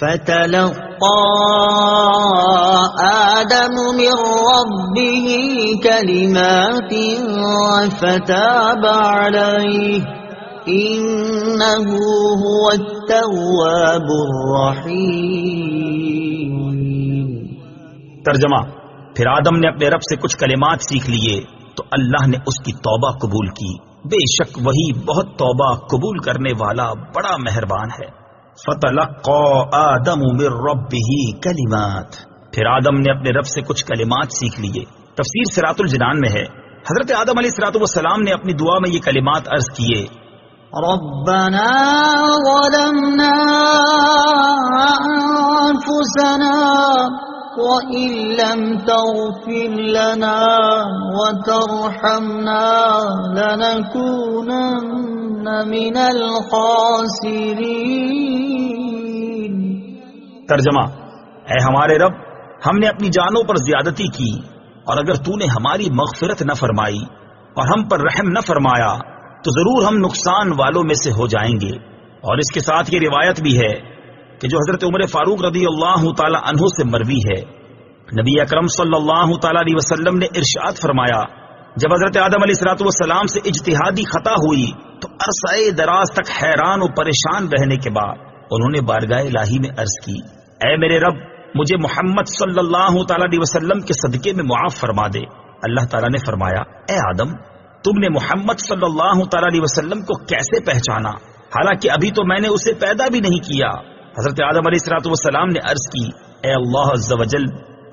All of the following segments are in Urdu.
فتلقى آدم من ربه كلمات فتاب عليه إنه هو التواب الرحيم۔ ترجمہ: پھر آدم نے اپنے رب سے کچھ کلمات سیکھ لیے تو اللہ نے اس کی توبہ قبول کی، بے شک وہی بہت توبہ قبول کرنے والا بڑا مہربان ہے۔ فَتَلَقَّى آدَمُ مِن رَّبِّهِ كَلِمَاتٍ، پھر آدم نے اپنے رب سے کچھ کلمات سیکھ لیے۔ تفسیر صراط الجنان میں ہے حضرت آدم علیہ السلام نے اپنی دعا میں یہ کلمات عرض کیے: ربنا ظلمنا أنفسنا وإن لم تغفر لنا وترحمنا لنكونن من الخاسرين۔ ترجمہ: اے ہمارے رب، ہم نے اپنی جانوں پر زیادتی کی، اور اگر تو نے ہماری مغفرت نہ فرمائی اور ہم پر رحم نہ فرمایا تو ضرور ہم نقصان والوں میں سے ہو جائیں گے۔ اور اس کے ساتھ یہ روایت بھی ہے کہ جو حضرت عمر فاروق رضی اللہ تعالی عنہ سے مروی ہے، نبی اکرم صلی اللہ تعالی علیہ وسلم نے ارشاد فرمایا، جب حضرت آدم علیہ السلام سے اجتہادی خطا ہوئی تو عرصہ دراز تک حیران و پریشان رہنے کے بعد انہوں نے بارگاہ الہی میں عرض کی: اے میرے رب، مجھے محمد صلی اللہ تعالی علیہ وسلم کے صدقے میں معاف فرما دے۔ اللہ تعالیٰ نے فرمایا: اے آدم، تم نے محمد صلی اللہ تعالی علیہ وسلم کو کیسے پہچانا، حالانکہ ابھی تو میں نے اسے پیدا بھی نہیں کیا۔ حضرت آدم علیہ السلام نے عرض کی: اے اللہ عز و جل،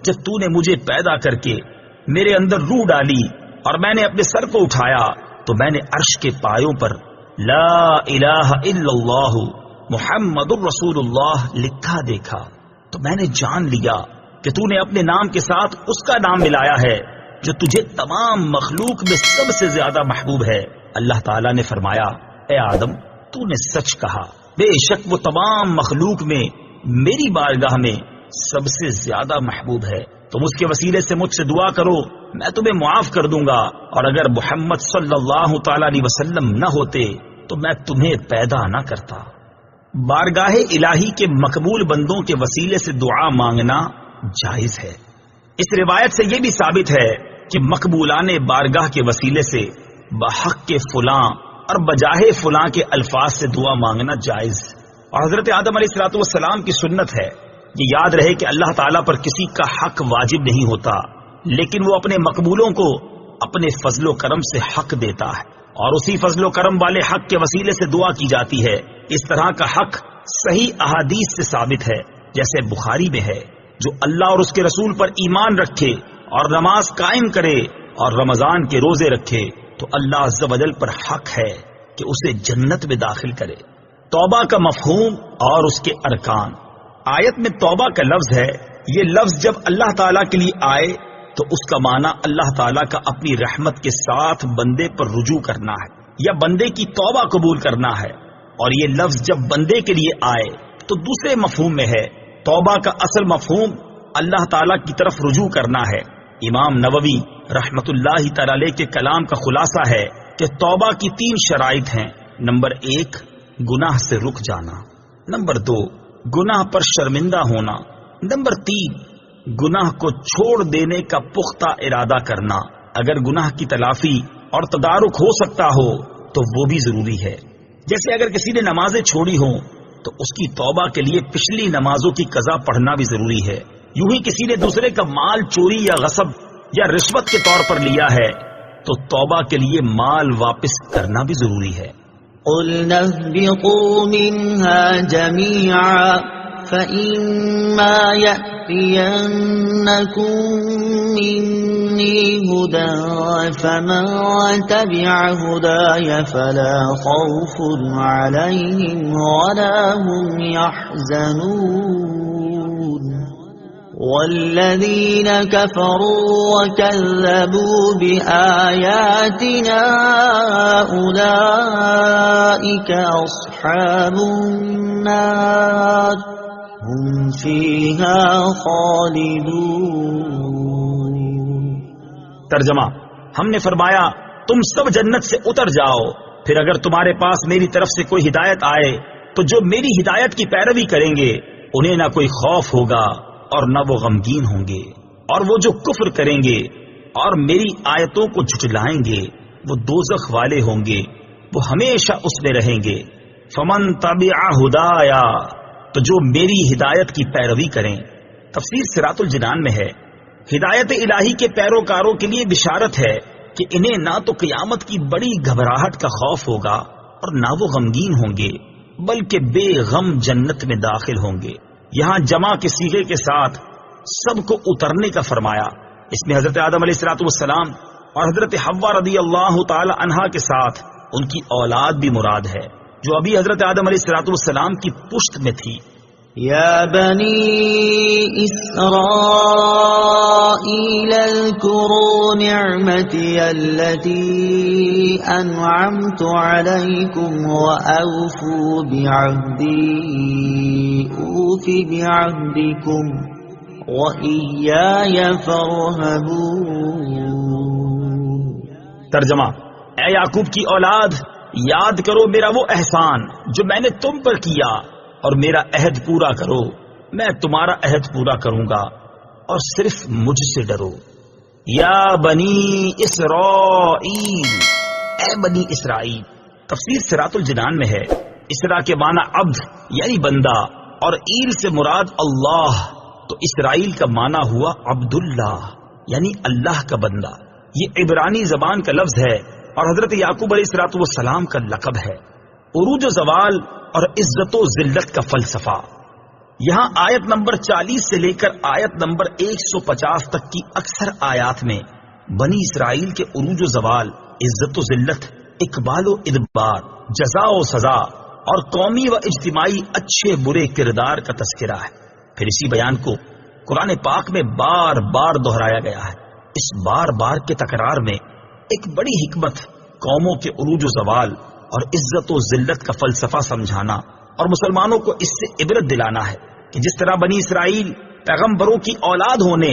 جب تو نے مجھے پیدا کر کے میرے اندر روح ڈالی اور میں نے اپنے سر کو اٹھایا تو میں نے عرش کے پایوں پر لا الہ الا اللہ محمد الرسول اللہ لکھا دیکھا تو میں نے جان لیا کہ تو نے اپنے نام کے ساتھ اس کا نام ملایا ہے جو تجھے تمام مخلوق میں سب سے زیادہ محبوب ہے۔ اللہ تعالیٰ نے فرمایا: اے آدم، تو نے سچ کہا، بے شک وہ تمام مخلوق میں میری بارگاہ میں سب سے زیادہ محبوب ہے، تم اس کے وسیلے سے مجھ سے دعا کرو، میں تمہیں معاف کر دوں گا، اور اگر محمد صلی اللہ تعالی علیہ وسلم نہ ہوتے تو میں تمہیں پیدا نہ کرتا۔ بارگاہ الہی کے مقبول بندوں کے وسیلے سے دعا مانگنا جائز ہے۔ اس روایت سے یہ بھی ثابت ہے کہ مقبولان بارگاہ کے وسیلے سے بحق کے فلاں اور بجاہ فلاں کے الفاظ سے دعا مانگنا جائز، اور حضرت آدم علیہ السلام کی سنت ہے۔ یہ یاد رہے کہ اللہ تعالیٰ پر کسی کا حق واجب نہیں ہوتا، لیکن وہ اپنے مقبولوں کو اپنے فضل و کرم سے حق دیتا ہے، اور اسی فضل و کرم والے حق کے وسیلے سے دعا کی جاتی ہے۔ اس طرح کا حق صحیح احادیث سے ثابت ہے، جیسے بخاری میں ہے: جو اللہ اور اس کے رسول پر ایمان رکھے اور نماز قائم کرے اور رمضان کے روزے رکھے تو اللہ عز و جل پر حق ہے کہ اسے جنت میں داخل کرے۔ توبہ کا مفہوم اور اس کے ارکان۔ آیت میں توبہ کا لفظ ہے، یہ لفظ جب اللہ تعالیٰ کے لیے آئے تو اس کا معنی اللہ تعالیٰ کا اپنی رحمت کے ساتھ بندے پر رجوع کرنا ہے یا بندے کی توبہ قبول کرنا ہے، اور یہ لفظ جب بندے کے لیے آئے تو دوسرے مفہوم میں ہے۔ توبہ کا اصل مفہوم اللہ تعالیٰ کی طرف رجوع کرنا ہے۔ امام نووی رحمت اللہ تعالی علیہ کے کلام کا خلاصہ ہے کہ توبہ کی 3 شرائط ہیں۔ نمبر 1، گناہ سے رک جانا۔ نمبر 2، گناہ پر شرمندہ ہونا۔ نمبر 3، گناہ کو چھوڑ دینے کا پختہ ارادہ کرنا۔ اگر گناہ کی تلافی اور تدارک ہو سکتا ہو تو وہ بھی ضروری ہے۔ جیسے اگر کسی نے نمازیں چھوڑی ہوں تو اس کی توبہ کے لیے پچھلی نمازوں کی قضا پڑھنا بھی ضروری ہے۔ یوں ہی کسی نے دوسرے کا مال چوری یا غصب یا رشوت کے طور پر لیا ہے تو توبہ کے لیے مال واپس کرنا بھی ضروری ہے۔ قُلْنَا اهْبِطُوا مِنْهَا جَمِيعًا فَإِمَّا يَأْتِيَنَّكُم مِّنِّي هُدًى فَمَن تَبِعَ هُدَايَ فَلَا خَوْفٌ عَلَيْهِمْ وَلَا هُمْ يَحْزَنُونَ وَالَّذِينَ كَفَرُوا وَكَذَّبُوا بِآيَاتِنَا أُولَئِكَ أَصْحَابُ النَّارِ هُمْ فِيهَا خَالِدُونَ۔ ترجمہ: ہم نے فرمایا تم سب جنت سے اتر جاؤ، پھر اگر تمہارے پاس میری طرف سے کوئی ہدایت آئے تو جو میری ہدایت کی پیروی کریں گے انہیں نہ کوئی خوف ہوگا اور نہ وہ غمگین ہوں گے، اور وہ جو کفر کریں گے اور میری آیتوں کو جھٹلائیں گے وہ دوزخ والے ہوں گے، وہ ہمیشہ اس میں رہیں گے۔ فمن تبع ہدایا، تو جو میری ہدایت کی پیروی کریں۔ تفسیر صراط الجنان میں ہے، ہدایت الہی کے پیروکاروں کے لیے بشارت ہے کہ انہیں نہ تو قیامت کی بڑی گھبراہٹ کا خوف ہوگا اور نہ وہ غمگین ہوں گے، بلکہ بے غم جنت میں داخل ہوں گے۔ یہاں جمع کے صیغے کے ساتھ سب کو اترنے کا فرمایا۔ اس میں حضرت آدم علیہ الصلوۃ والسلام اور حضرت حوا رضی اللہ تعالی عنہا کے ساتھ ان کی اولاد بھی مراد ہے، جو ابھی حضرت آدم علیہ الصلوۃ والسلام کی پشت میں تھی۔ یا بنی اسرائیل اذکروا نعمتی التي انعمت علیکم وأوفوا بعہدی اوف بعہدکم وإیای فارہبون۔ ترجمہ: اے یعقوب کی اولاد، یاد کرو میرا وہ احسان جو میں نے تم پر کیا، اور میرا عہد پورا کرو، میں تمہارا عہد پورا کروں گا، اور صرف مجھ سے ڈرو۔ یا بنی اسرائیل، اے بنی اسرائیل۔ تفسیر صراط الجنان میں ہے، اسرا کے معنی عبد یعنی بندہ، اور ایل سے مراد اللہ، تو اسرائیل کا معنی ہوا عبداللہ یعنی اللہ کا بندہ۔ یہ عبرانی زبان کا لفظ ہے اور حضرت یعقوب علیہ الصلوۃ والسلام کا لقب ہے۔ عروج و زوال اور عزت و ذلت کا فلسفہ۔ یہاں آیت نمبر 40 سے لے کر آیت نمبر 150 تک کی اکثر آیات میں بنی اسرائیل کے عروج و زوال، عزت و ذلت، اقبال و ادبار، جزا و سزا اور قومی و اجتماعی اچھے برے کردار کا تذکرہ ہے۔ پھر اسی بیان کو قرآن پاک میں بار بار دہرایا گیا ہے۔ اس بار بار کے تکرار میں ایک بڑی حکمت قوموں کے عروج و زوال اور عزت و ذلت کا فلسفہ سمجھانا اور مسلمانوں کو اس سے عبرت دلانا ہے کہ جس طرح بنی اسرائیل پیغمبروں کی اولاد ہونے،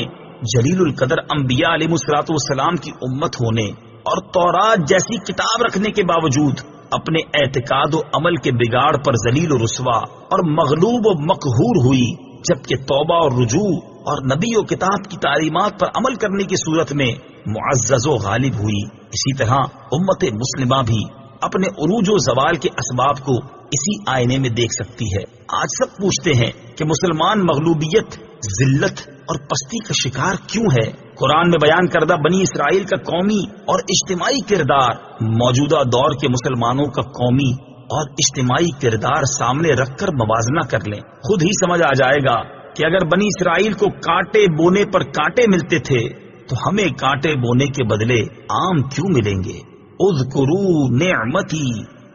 جلیل القدر انبیاء علیہ الصلوۃ والسلام کی امت ہونے اور تورات جیسی کتاب رکھنے کے باوجود اپنے اعتقاد و عمل کے بگاڑ پر ذلیل و رسوا اور مغلوب و مقہور ہوئی، جبکہ توبہ اور رجوع اور نبی و کتاب کی تعلیمات پر عمل کرنے کی صورت میں معزز و غالب ہوئی، اسی طرح امت مسلمہ بھی اپنے عروج و زوال کے اسباب کو اسی آئینے میں دیکھ سکتی ہے۔ آج سب پوچھتے ہیں کہ مسلمان مغلوبیت، ذلت اور پستی کا شکار کیوں ہے؟ قرآن میں بیان کردہ بنی اسرائیل کا قومی اور اجتماعی کردار موجودہ دور کے مسلمانوں کا قومی اور اجتماعی کردار سامنے رکھ کر موازنہ کر لیں، خود ہی سمجھ آ جائے گا کہ اگر بنی اسرائیل کو کانٹے بونے پر کانٹے ملتے تھے تو ہمیں کانٹے بونے کے بدلے آم کیوں ملیں گے؟ اذکروا نعمتی،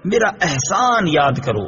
میرا احسان یاد کرو۔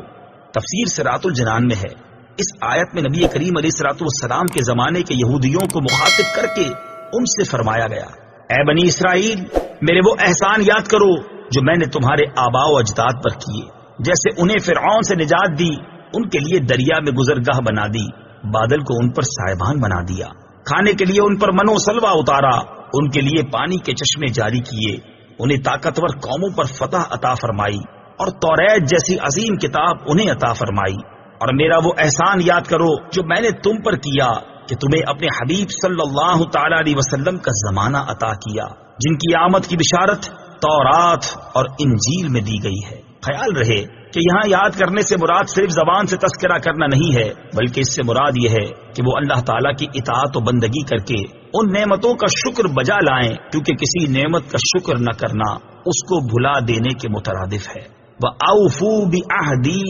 تفسیر صراط الجنان میں ہے، اس آیت میں نبی کریم علیہ الصلوۃ والسلام کے زمانے کے یہودیوں کو مخاطب کر کے ان سے فرمایا گیا، اے بنی اسرائیل، میرے وہ احسان یاد کرو جو میں نے تمہارے آباء و اجداد پر کیے، جیسے انہیں فرعون سے نجات دی، ان کے لیے دریا میں گزرگاہ بنا دی، بادل کو ان پر سائبان بنا دیا، کھانے کے لیے ان پر من و سلوہ اتارا، ان کے لیے پانی کے چشمے جاری کیے، انہیں طاقتور قوموں پر فتح عطا فرمائی اور توریت جیسی عظیم کتاب انہیں عطا فرمائی۔ اور میرا وہ احسان یاد کرو جو میں نے تم پر کیا کہ تمہیں اپنے حبیب صلی اللہ تعالی علیہ وسلم کا زمانہ عطا کیا، جن کی آمد کی بشارت تورات اور انجیل میں دی گئی ہے۔ خیال رہے کہ یہاں یاد کرنے سے مراد صرف زبان سے تذکرہ کرنا نہیں ہے، بلکہ اس سے مراد یہ ہے کہ وہ اللہ تعالیٰ کی اطاعت و بندگی کر کے ان نعمتوں کا شکر بجا لائیں، کیونکہ کسی نعمت کا شکر نہ کرنا اس کو بھلا دینے کے مترادف ہے۔ وَأَوْفُوا بِعَهْدِي،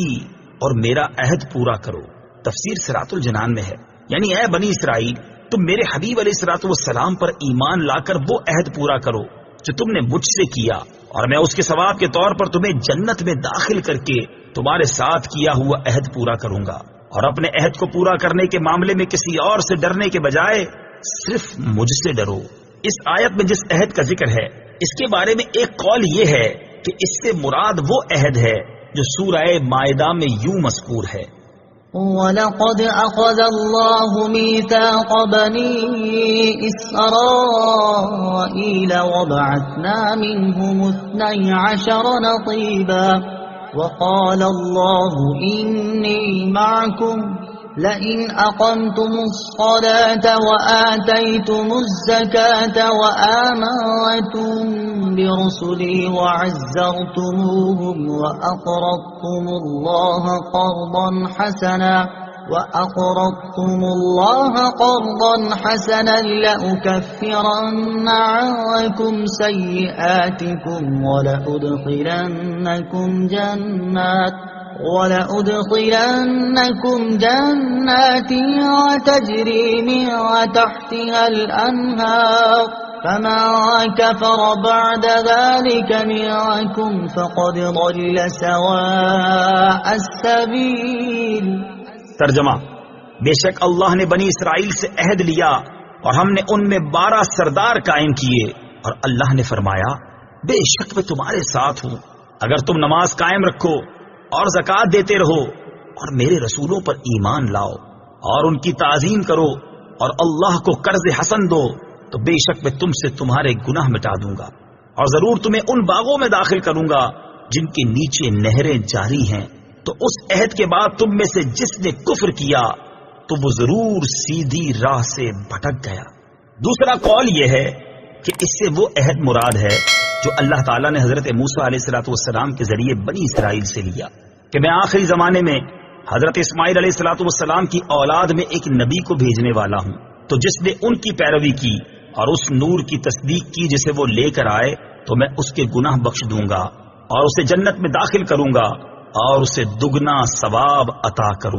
اور میرا عہد پورا کرو۔ تفسیر صراط الجنان میں ہے، یعنی اے بنی اسرائیل، تم میرے حبیب علیہ الصلوۃ والسلام پر ایمان لا کر وہ عہد پورا کرو جو تم نے مجھ سے کیا، اور میں اس کے ثواب کے طور پر تمہیں جنت میں داخل کر کے تمہارے ساتھ کیا ہوا عہد پورا کروں گا۔ اور اپنے عہد کو پورا کرنے کے معاملے میں کسی اور سے ڈرنے کے بجائے صرف مجھ سے ڈرو۔ اس آیت میں جس عہد کا ذکر ہے اس کے بارے میں ایک قول یہ ہے کہ اس سے مراد وہ عہد ہے جو سورہ مائدہ میں یوں مذکور ہے، وَلَقَدْ أَخَذَ اللَّهُ مِيثَاقَ بَنِي إِسْرَائِيلَ وَبَعَثْنَا مِنْهُمُ 12 نَقِيبًا وَقَالَ اللَّهُ إِنِّي مَعَكُمْ لئن أقمتم الصلاة وآتيتم الزكاة وآمنتم برسلي وعزرتموهم وأقرضتم الله قرضا حسنا لأكفرن عنكم سيئاتكم ولأدخلنكم جنات تجري من تحتها الأنهار فمن كفر بعد ذلك منكم فقد ضل سواء السبيل۔ ترجمہ: بے شک اللہ نے بنی اسرائیل سے عہد لیا اور ہم نے ان میں 12 سردار قائم کیے، اور اللہ نے فرمایا بے شک میں تمہارے ساتھ ہوں اگر تم نماز قائم رکھو اور زکوٰۃ دیتے رہو اور میرے رسولوں پر ایمان لاؤ اور ان کی تعظیم کرو اور اللہ کو قرض حسن دو تو بے شک میں تم سے تمہارے گناہ مٹا دوں گا اور ضرور تمہیں ان باغوں میں داخل کروں گا جن کے نیچے نہریں جاری ہیں۔ تو اس عہد کے بعد تم میں سے جس نے کفر کیا تو وہ ضرور سیدھی راہ سے بھٹک گیا۔ دوسرا قول یہ ہے کہ اس سے وہ عہد مراد ہے جو اللہ تعالیٰ نے حضرت موسیٰ علیہ السلام کے ذریعے بنی اسرائیل سے لیا کہ میں آخری زمانے میں حضرت اسماعیل علیہ السلام کی اولاد میں ایک نبی کو بھیجنے والا ہوں، تو جس نے ان کی پیروی کی اور اس نور کی تصدیق کی جسے وہ لے کر آئے تو میں اس کے گناہ بخش دوں گا اور اسے جنت میں داخل کروں گا اور اسے دگنا ثواب عطا کروں